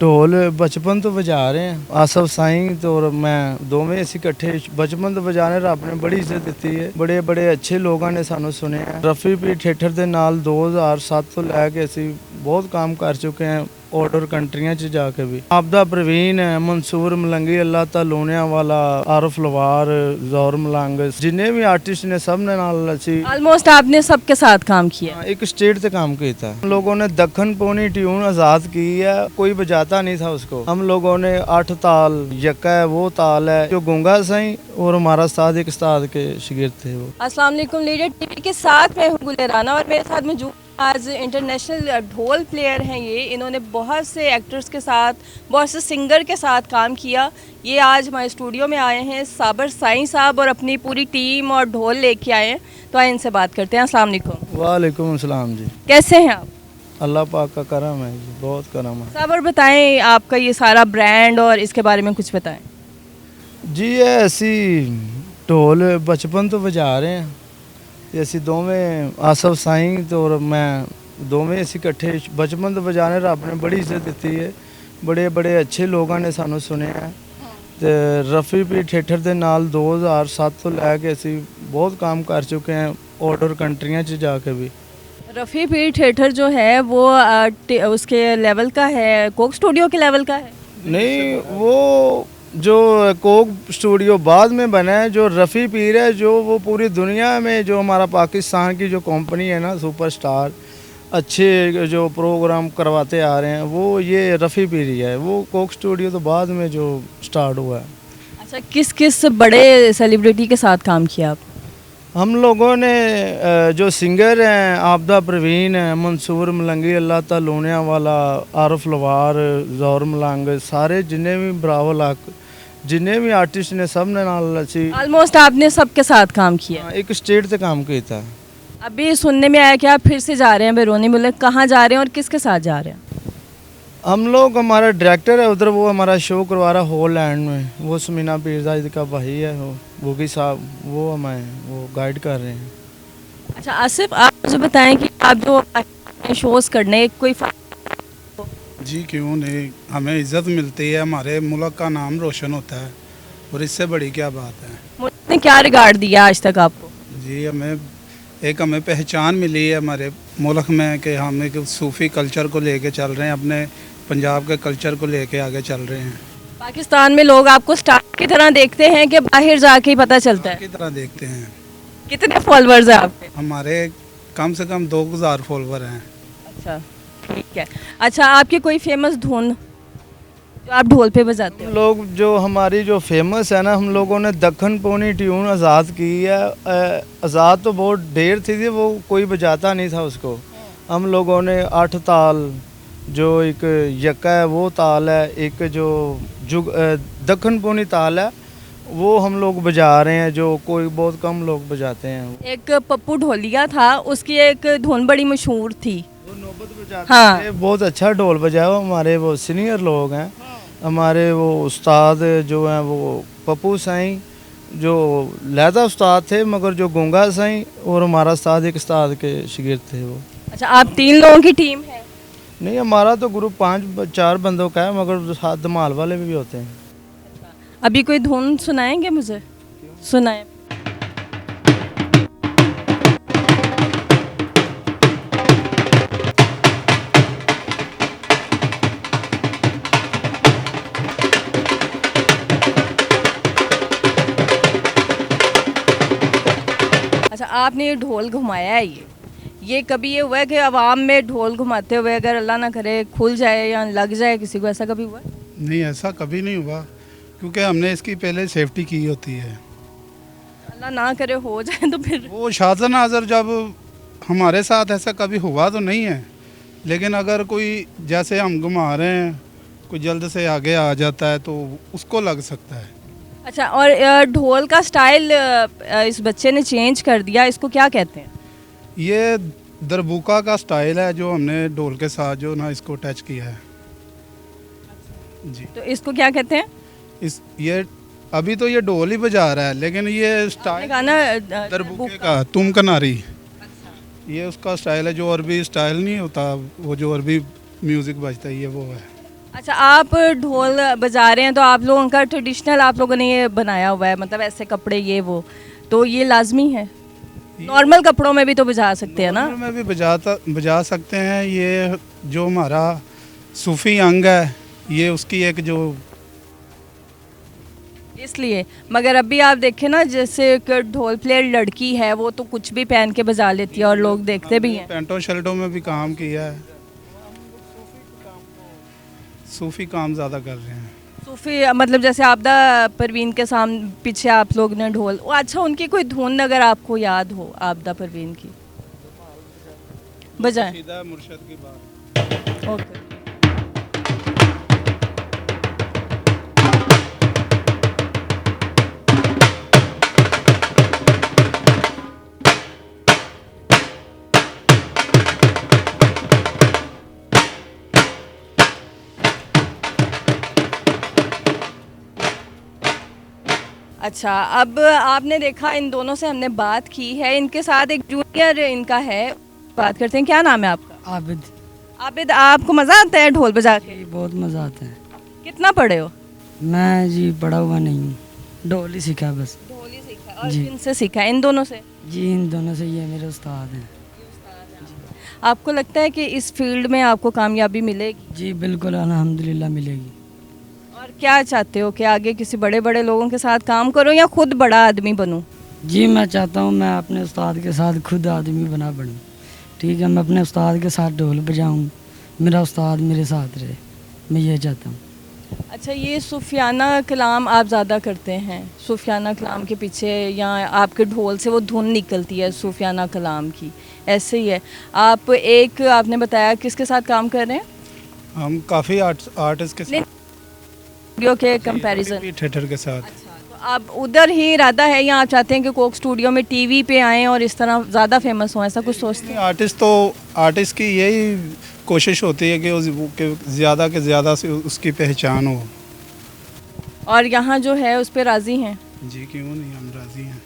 ढोल बचपन तो बजा रहे हैं। आसफ साईं तो और मैं दोवें ਅਸੀਂ ਇਕੱਠੇ ਬਚਪਨ ਤੋਂ ਬਜਾਣੇ ਰੱਬ ਨੇ ਬੜੀ ਇੱਜ਼ਤ ਦਿੱਤੀ ਹੈ। ਬੜੇ ਬੜੇ ਅੱਛੇ ਲੋਕਾਂ ਨੇ ਸਾਨੂੰ ਸੁਣਿਆ। ਰਫੀ ਪੀ ਥੀਏਟਰ ਦੇ ਨਾਲ 2007 ਤੋਂ ਲੈ ਕੇ ਅਸੀਂ ਬਹੁਤ ਕੰਮ ਕਰ ਚੁੱਕੇ ਹਾਂ ਆਊਟਡੋਰ ਕੰਟਰੀਆਂ 'ਚ ਜਾ ਕੇ ਵੀ। ਆਪਦਾ ਪ੍ਰਵੀਨ ਹੈ, ਮਨਸੂਰ ਮਲੰਗੀ, ਅੱਲਾ ਤਾਲੂਨਿਆਂ ਵਾਲਾ, ਆਰਫ ਲਵਾਰ, ਜ਼ੌਰ ਮਲੰਗ, ਜਿੰਨੇ ਵੀ ਆर्टिस्ट ने सब ने नाल ਅਸੀਂ ऑलमोस्ट आपने सबके साथ काम किया। एक स्टेट पे काम किया था। हम लोगों ने दखन पोनी ट्यून आज़ाद की है, कोई बजाता नहीं था उसको। हम लोगों ने 8 ताल, यक्का है वो ताल है, जो गूंगा सही और हमारा उस्ताद एक उस्ताद के शागिर्द थे वो। अस्सलाम वालेकुम, लीडर टीवी के साथ मैं हूँ गुल राना और मेरे साथ मौजूद आज इंटरनेशनल ढोल प्लेयर हैं ये। इन्होंने बहुत से एक्टर्स के साथ, बहुत से सिंगर के साथ काम किया। ये आज हमारे स्टूडियो में आए हैं साबर साईं साहब और अपनी पूरी टीम और ढोल लेके आए हैं। तो आइए इनसे बात करते हैं। अस्सलाम वालेकुम। वालेकुम अस्सलाम जी। कैसे हैं आप? अल्लाह पाक का करम है जी, बहुत करम है। साबर बताएं आपका ये सारा ब्रांड और इसके बारे में कुछ बताएं। जी ये ਅਸੀਂ ਢੋਲ ਬਚਪਨ ਤੋਂ ਵਜਾ ਰਹੇ ਹਾਂ ਤੇ ਅਸੀਂ ਦੋਵੇਂ ਆਸਫ ਸਾਈਂ ਤੇ ਔਰ ਮੈਂ ਦੋਵੇਂ ਅਸੀਂ ਇਕੱਠੇ ਬਚਪਨ ਤੋਂ ਵਜਾਣੇ ਰੱਬ ਨੇ ਬੜੀ ਇੱਜ਼ਤ ਦਿੱਤੀ ਹੈ। ਬੜੇ ਬੜੇ ਅੱਛੇ ਲੋਕਾਂ ਨੇ ਸਾਨੂੰ ਸੁਣਿਆ ਤੇ ਰਫੀ ਪੀ ਥੀਏਟਰ ਦੇ ਨਾਲ 2007 ਤੋਂ ਲੈ ਕੇ ਅਸੀਂ ਬਹੁਤ ਕੰਮ ਕਰ ਚੁੱਕੇ ਹਾਂ ਆਊਟਡੋਰ ਕੰਟਰੀਆਂ 'ਚ ਜਾ ਕੇ ਵੀ। रफ़ी पीर थिएटर जो है वो उसके लेवल का है, कोक स्टूडियो के लेवल का है? नहीं, वो जो कोक स्टूडियो बाद में बना है, जो रफ़ी पीर है जो वो पूरी दुनिया में जो हमारा पाकिस्तान की जो कंपनी है ना सुपरस्टार, अच्छे जो प्रोग्राम करवाते आ रहे हैं, वो ये रफ़ी पीर ही है। वो कोक स्टूडियो तो बाद में जो स्टार्ट हुआ है। अच्छा, किस किस बड़े सेलिब्रिटी के साथ काम किया आप? हम लोगों ने जो सिंगर हैं आपदा प्रवीण है, मंसूर मलंगी, अल्लाह तालूनਿਆਂ वाला, आरफ लवार, ਜ਼ੌਰ मलंग, सारे जिन्ने भी ब्रावो लाक जिन्ने भी आर्टिस्ट ने सब ने नाल ਅਸੀਂ ऑलमोस्ट आपने सबके साथ काम किया। एक स्टेट पे काम किया था। अभी सुनने में आया कि आप फिर से जा रहे हैं बैरूनी मुल्क, कहाँ जा रहे हैं और किसके साथ जा रहे हैं? हम लोग, हमारा डायरेक्टर है उधर, वो हमारा शो करवा रहा हॉलैंड में, वो समीना पीरजाद का भाई है, वो भी साहब, वो हमें वो गाइड कर रहे हैं। अच्छा आसिफ, आप मुझे बताएं कि आप जो शोज़ करने कोई जी क्यों नहीं, हमें इज़्ज़त मिलती है, हमारे मुल्क का नाम रोशन होता है और इससे बड़ी क्या बात है। मुल्क ने क्या रिगार्ड दिया आज तक आपको? जी हमें पहचान मिली है हमारे मुल्क में कि हम एक सूफ़ी कल्चर को लेके चल रहे हैं, अपने पंजाब के कल्चर को लेके आगे चल रहे हैं। पाकिस्तान में लोग आपको स्टार की तरह देखते हैं कि बाहर जाके ही पता चलता है? की तरह देखते हैं। कितने फॉलोअर्स हैं आपके? हमारे कम से कम 2000 फॉलोवर हैं। अच्छा ठीक है। अच्छा, आपकी कोई फेमस धुन जो आप ढोल पे बजाते हम हो? लोग जो हमारी जो फेमस है ना, हम लोगों ने दखन पोनी ट्यून आज़ाद की है। आज़ाद तो बहुत ढेर थी, वो कोई बजाता नहीं था उसको। हम लोगों ने 8 ताल, जो एक यक्का है वो ताल है, एक जो जुग दखन पोनी ताल है, वो हम लोग बजा रहे हैं, जो कोई बहुत कम लोग बजाते हैं। एक पप्पू ढोलिया था, उसकी एक धुन बड़ी मशहूर थी। वो नौबत बजाते हाँ। थे, बहुत अच्छा ढोल बजाया। वो हमारे वो सीनियर लोग हैं, हमारे वो उस्ताद जो हैं वो पप्पू साईं जो लहदा उस्ताद थे, मगर जो गूंगा साईं और हमारा उस्ताद एक उस्ताद के शागिर्द थे वो। अच्छा, आप 3 लोगों की टीम है? नहीं, हमारा तो ग्रुप 5-4 बंदों का है, मगर साथ धमाल वाले भी होते हैं। अभी कोई धुन सुनाएंगे मुझे? सुनाएं। अच्छा, आपने ये ढोल घुमाया है, ये कभी ये हुआ है कि आवाम में ढोल घुमाते हुए अगर अल्लाह ना करे खुल जाए या लग जाए किसी को, ऐसा कभी हुआ? नहीं, ऐसा कभी नहीं हुआ, क्योंकि हमने इसकी पहले सेफ्टी की होती है। अल्लाह ना करे हो जाए तो फिर वो शाज़ नाज़र जब हमारे साथ ऐसा कभी हुआ तो नहीं है, लेकिन अगर कोई जैसे हम घुमा रहे हैं, कोई जल्द से आगे आ जाता है तो उसको लग सकता है। अच्छा, और ढोल का स्टाइल इस बच्चे ने चेंज कर दिया, इसको क्या कहते हैं? ये दरबुका का स्टाइल है जो हमने ढोल के साथ जो ना इसको टच किया है। जी, तो इसको क्या कहते हैं? ये अभी तो ये ढोल ही बजा रहा है, लेकिन ये स्टाइल गाना दरबुके का तुम कनारी, ये उसका स्टाइल है। जो अरबी स्टाइल नहीं होता, वो जो अरबी म्यूज़िक बजता है, ये वो है। अच्छा, आप ढोल बजा रहे हैं तो आप लोगों का ट्रेडिशनल आप लोगों ने ये बनाया हुआ है, मतलब ऐसे कपड़े ये वो, तो ये लाजमी है? नॉर्मल कपड़ों में भी तो बजा सकते हैं ना? नॉर्मल में भी बजा सकते हैं। ये जो हमारा सूफी अंग है, ये उसकी एक जो इसलिए। मगर अभी आप देखें ना, जैसे एक ढोल प्लेयर लड़की है वो तो कुछ भी पहन के बजा लेती है और लोग देखते भी हैं। पैंटों शर्टों में भी काम किया है। सूफी काम ज़्यादा कर रहे हैं। सूफी मतलब जैसे आपदा परवीन के सामने पीछे आप लोग ने ढोल, वो अच्छा उनकी कोई धुन अगर आपको याद हो आपदा परवीन की, बजाएं। सीधा मुर्शद की बात। ओके। अच्छा, अब आपने देखा इन दोनों से हमने बात की है, इनके साथ एक जूनियर इनका है, बात करते हैं। क्या नाम है आपका? आबिद। आबिद, आपको मज़ा आता है ढोल बजा के? जी बहुत मज़ा आता है। कितना पढ़े हो? मैं जी पढ़ा हुआ नहीं हूँ, ढोल ही सीखा बस। ढोल ही सीखा। और जी। किनसे सीखा? इन दोनों से? जी इन दोनों से, ये मेरे उस्ताद हैं। आपको लगता है कि इस फील्ड में आपको कामयाबी मिलेगी? जी बिल्कुल अल्हम्दुलिल्लाह मिलेगी। और क्या चाहते हो कि आगे किसी बड़े बड़े लोगों के साथ काम करो या खुद बड़ा आदमी बनूं? जी मैं चाहता हूँ मैं अपने उस्ताद के साथ खुद आदमी बना बनूँ। ठीक है, मैं अपने उस्ताद के साथ ढोल बजाऊँ, मेरा उस्ताद मेरे साथ रहे, मैं ये चाहता हूँ। अच्छा, ये सूफियाना कलाम आप ज़्यादा करते हैं, सूफियाना कलाम के पीछे या आपके ढोल से वो धुन निकलती है सूफियाना कलाम की, ऐसे ही है। आप एक आपने बताया किसके साथ काम कर रहे हैं? हम काफ़ी आर्टिस्ट के नहीं, साथ, स्टूडियो के कंपैरिजन। थिएटर के साथ। अच्छा, तो आप उधर ही इरादा है या आप चाहते हैं कि कोक स्टूडियो में टीवी पे आएँ और इस तरह ज़्यादा फेमस हों, ऐसा कुछ सोचते हैं? आर्टिस्ट की यही कोशिश होती है कि ज़्यादा के ज़्यादा से उसकी पहचान हो। और यहाँ जो है उस पर राज़ी हैं? जी क्यों नहीं, हम राज़ी हैं।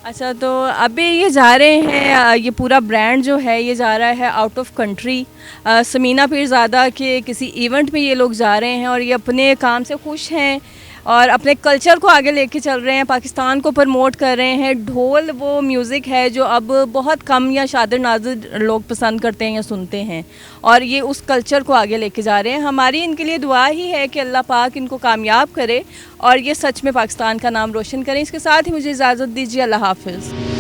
अच्छा, तो अभी ये जा रहे हैं, ये पूरा ब्रांड जो है ये जा रहा है out of country, Samina Peerzada के किसी इवेंट में ये लोग जा रहे हैं और ये अपने काम से खुश हैं और अपने कल्चर को आगे लेके चल रहे हैं, पाकिस्तान को प्रमोट कर रहे हैं। ढोल वो म्यूज़िक है जो अब बहुत कम या शादिर नाज़िर लोग पसंद करते हैं या सुनते हैं, और ये उस कल्चर को आगे लेके जा रहे हैं। हमारी इनके लिए दुआ ही है कि अल्लाह पाक इनको कामयाब करे और ये सच में पाकिस्तान का नाम रोशन करें। इसके साथ ही मुझे इजाज़त दीजिए, अल्लाह हाफ़िज़।